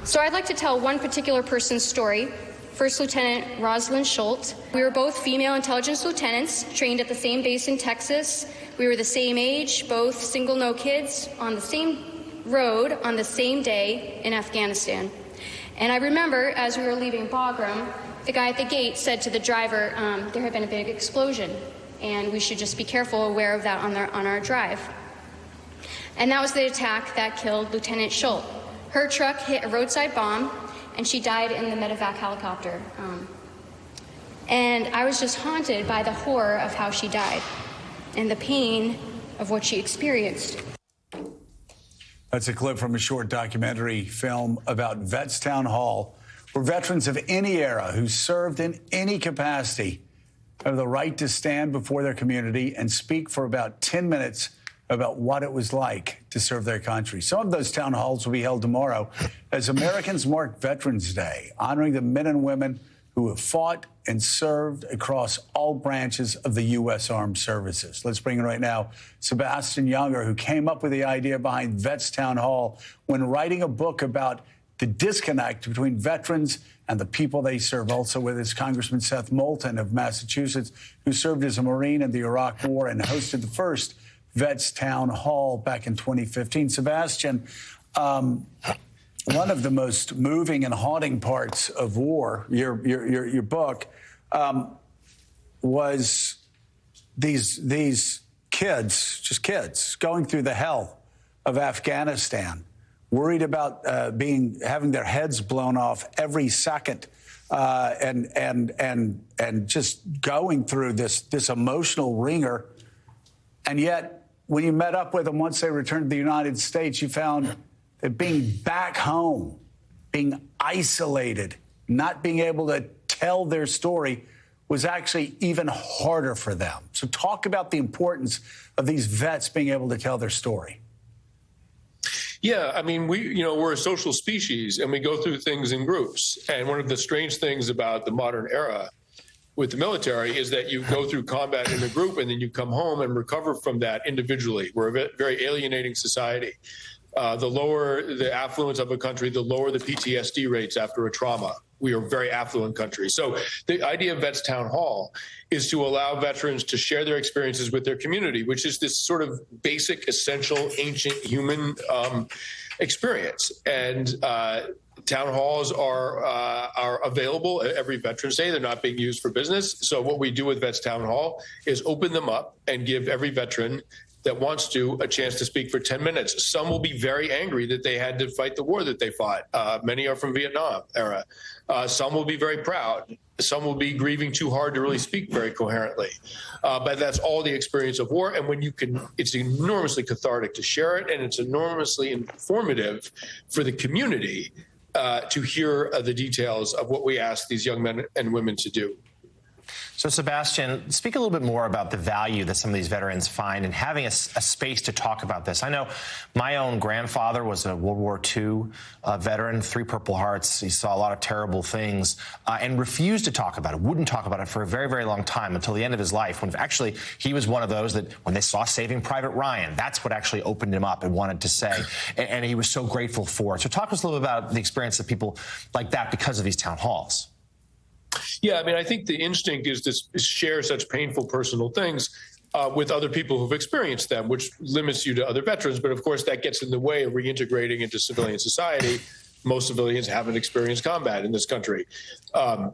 So I'd like to tell one particular person's story. First Lieutenant Rosalind Schultz. We were both female intelligence lieutenants, trained at the same base in Texas. We were the same age, both single, no kids, on the same road on the same day in Afghanistan. And I remember, as we were leaving Bagram, the guy at the gate said to the driver, there had been a big explosion, and we should just be careful, aware of that on our drive. And that was the attack that killed Lieutenant Schultz. Her truck hit a roadside bomb, and she died in the medevac helicopter. And I was just haunted by the horror of how she died and the pain of what she experienced. That's a clip from a short documentary film about Vets Town Hall, where veterans of any era who served in any capacity have the right to stand before their community and speak for about 10 minutes about what it was like to serve their country. Some of those town halls will be held tomorrow as Americans mark Veterans Day, honoring the men and women who have fought and served across all branches of the U.S. Armed Services. Let's bring in right now Sebastian Junger, who came up with the idea behind Vets Town Hall when writing a book about the disconnect between veterans and the people they serve. Also with us, Congressman Seth Moulton of Massachusetts, who served as a Marine in the Iraq War and hosted the first Vets Town Hall back in 2015. Sebastian, one of the most moving and haunting parts of war, your book, was these kids, just kids, going through the hell of Afghanistan, worried about having their heads blown off every second, and just going through this emotional ringer. And yet, when you met up with them once they returned to the United States, you found that being back home, being isolated, not being able to tell their story was actually even harder for them. So talk about the importance of these vets being able to tell their story. Yeah, I mean, we're a social species and we go through things in groups. And one of the strange things about the modern era with the military is that you go through combat in a group and then you come home and recover from that individually. We're a very alienating society. The lower the affluence of a country, the lower the PTSD rates after a trauma. We are a very affluent country. So the idea of Vets Town Hall is to allow veterans to share their experiences with their community, which is this sort of basic, essential, ancient human experience. And town halls are available at every Veterans Day. They're not being used for business. So what we do with Vets Town Hall is open them up and give every veteran that wants to a chance to speak for 10 minutes. Some will be very angry that they had to fight the war that they fought. Many are from Vietnam era. Some will be very proud. Some will be grieving too hard to really speak very coherently. But that's all the experience of war. And when you can, it's enormously cathartic to share it, and it's enormously informative for the community to hear the details of what we ask these young men and women to do. So, Sebastian, speak a little bit more about the value that some of these veterans find in having a space to talk about this. I know my own grandfather was a World War II veteran, 3 Purple Hearts. He saw a lot of terrible things and refused to talk about it, wouldn't talk about it for a very, very long time until the end of his life, when actually he was one of those that when they saw Saving Private Ryan, that's what actually opened him up and wanted to say, and he was so grateful for it. So talk to us a little bit about the experience of people like that because of these town halls. Yeah, I mean, I think the instinct is to share such painful personal things with other people who've experienced them, which limits you to other veterans. But of course, that gets in the way of reintegrating into civilian society. Most civilians haven't experienced combat in this country. What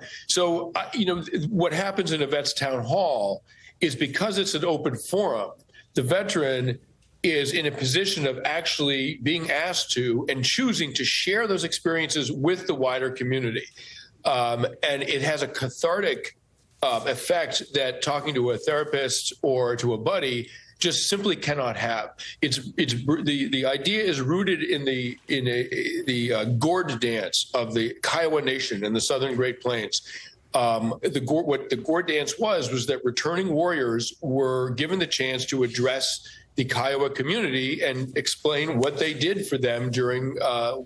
happens in a Vets Town Hall is because it's an open forum, the veteran is in a position of actually being asked to and choosing to share those experiences with the wider community. And it has a cathartic effect that talking to a therapist or to a buddy just simply cannot have. The idea is rooted in the gourd dance of the Kiowa Nation in the Southern Great Plains. What the gourd dance was that returning warriors were given the chance to address the Kiowa community and explain what they did for them during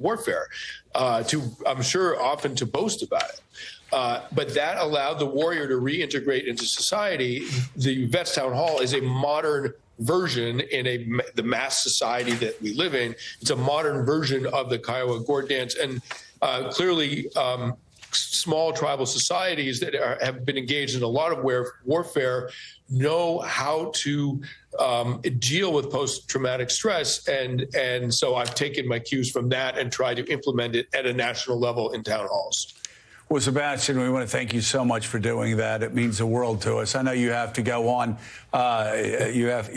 warfare, I'm sure, often to boast about it. But that allowed the warrior to reintegrate into society. The Vets Town Hall is a modern version in the mass society that we live in. It's a modern version of the Kiowa gourd dance. And clearly, small tribal societies that have been engaged in a lot of warfare know how to deal with post-traumatic stress. And so I've taken my cues from that and tried to implement it at a national level in town halls. Well, Sebastian, we want to thank you so much for doing that. It means the world to us. I know you have to go on. You have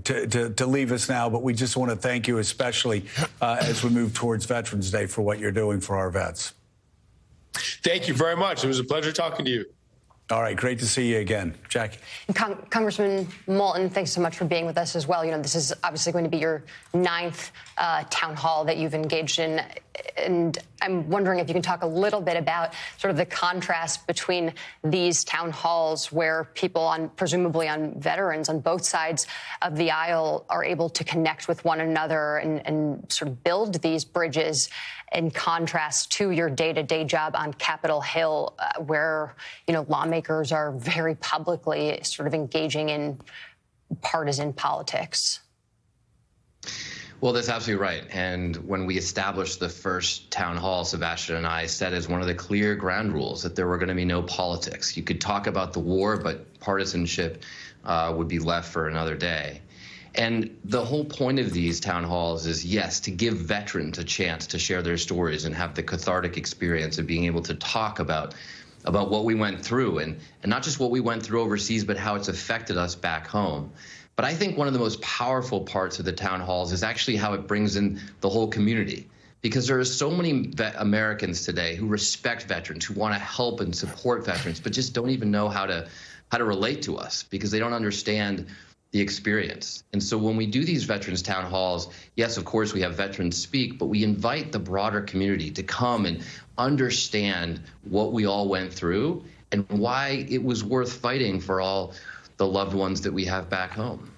to leave us now, but we just want to thank you, especially as we move towards Veterans Day, for what you're doing for our vets. Thank you very much. It was a pleasure talking to you. All right. Great to see you again. Jackie. Congressman Moulton, thanks so much for being with us as well. You know, this is obviously going to be your 9th town hall that you've engaged in. And I'm wondering if you can talk a little bit about sort of the contrast between these town halls where people presumably on veterans on both sides of the aisle are able to connect with one another and sort of build these bridges, in contrast to your day-to-day job on Capitol Hill, where, you know, lawmakers are very publicly sort of engaging in partisan politics. Well, that's absolutely right. And when we established the first town hall, Sebastian and I said as one of the clear ground rules that there were going to be no politics. You could talk about the war, but partisanship would be left for another day. And the whole point of these town halls is, yes, to give veterans a chance to share their stories and have the cathartic experience of being able to talk about what we went through, and not just what we went through overseas, but how it's affected us back home. But I think one of the most powerful parts of the town halls is actually how it brings in the whole community, because there are so many Americans today who respect veterans, who want to help and support veterans, but just don't even know how to relate to us because they don't understand the experience. And so when we do these veterans town halls, yes, of course, we have veterans speak, but we invite the broader community to come and understand what we all went through and why it was worth fighting for all the loved ones that we have back home.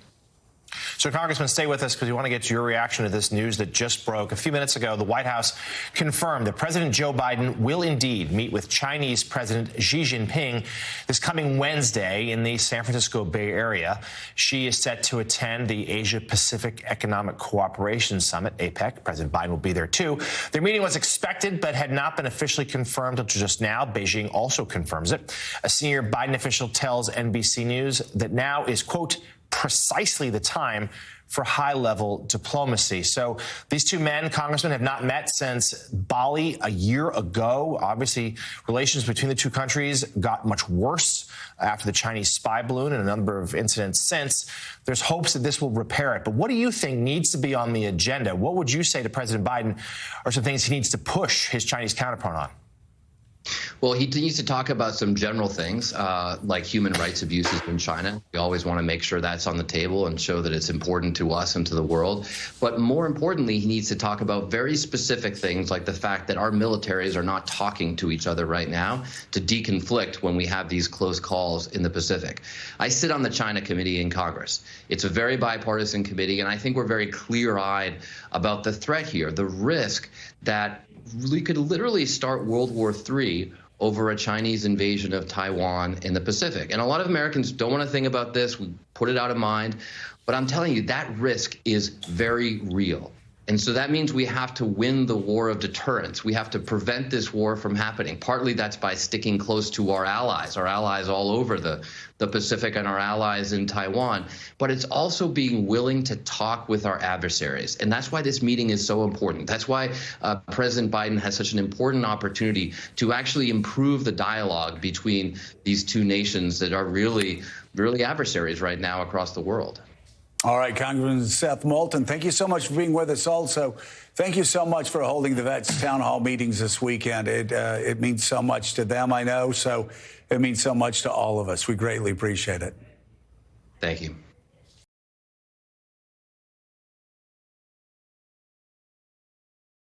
So, Congressman, stay with us because we want to get to your reaction to this news that just broke. A few minutes ago, the White House confirmed that President Joe Biden will indeed meet with Chinese President Xi Jinping this coming Wednesday in the San Francisco Bay Area. Xi is set to attend the Asia-Pacific Economic Cooperation Summit, APEC. President Biden will be there, too. Their meeting was expected but had not been officially confirmed until just now. Beijing also confirms it. A senior Biden official tells NBC News that now is, quote, precisely the time for high-level diplomacy. So these two men, Congressman, have not met since Bali a year ago. Obviously, relations between the two countries got much worse after the Chinese spy balloon and a number of incidents since. There's hopes that this will repair it. But what do you think needs to be on the agenda? What would you say to President Biden are some things he needs to push his Chinese counterpart on? Well, he needs to talk about some general things like human rights abuses in China. We always want to make sure that's on the table and show that it's important to us and to the world. But more importantly, he needs to talk about very specific things like the fact that our militaries are not talking to each other right now to deconflict when we have these close calls in the Pacific. I sit on the China Committee in Congress. It's a very bipartisan committee, and I think we're very clear-eyed about the threat here, the risk that we could literally start World War III over a Chinese invasion of Taiwan in the Pacific. And a lot of Americans don't want to think about this. We put it out of mind. But I'm telling you, that risk is very real. And so that means we have to win the war of deterrence. We have to prevent this war from happening. Partly that's by sticking close to our allies all over the Pacific and our allies in Taiwan. But it's also being willing to talk with our adversaries. And that's why this meeting is so important. That's why President Biden has such an important opportunity to actually improve the dialogue between these two nations that are really, really adversaries right now across the world. All right, Congressman Seth Moulton, thank you so much for being with us. Also, thank you so much for holding the Vets Town Hall meetings this weekend. It means so much to them, I know, so it means so much to all of us. We greatly appreciate it. Thank you.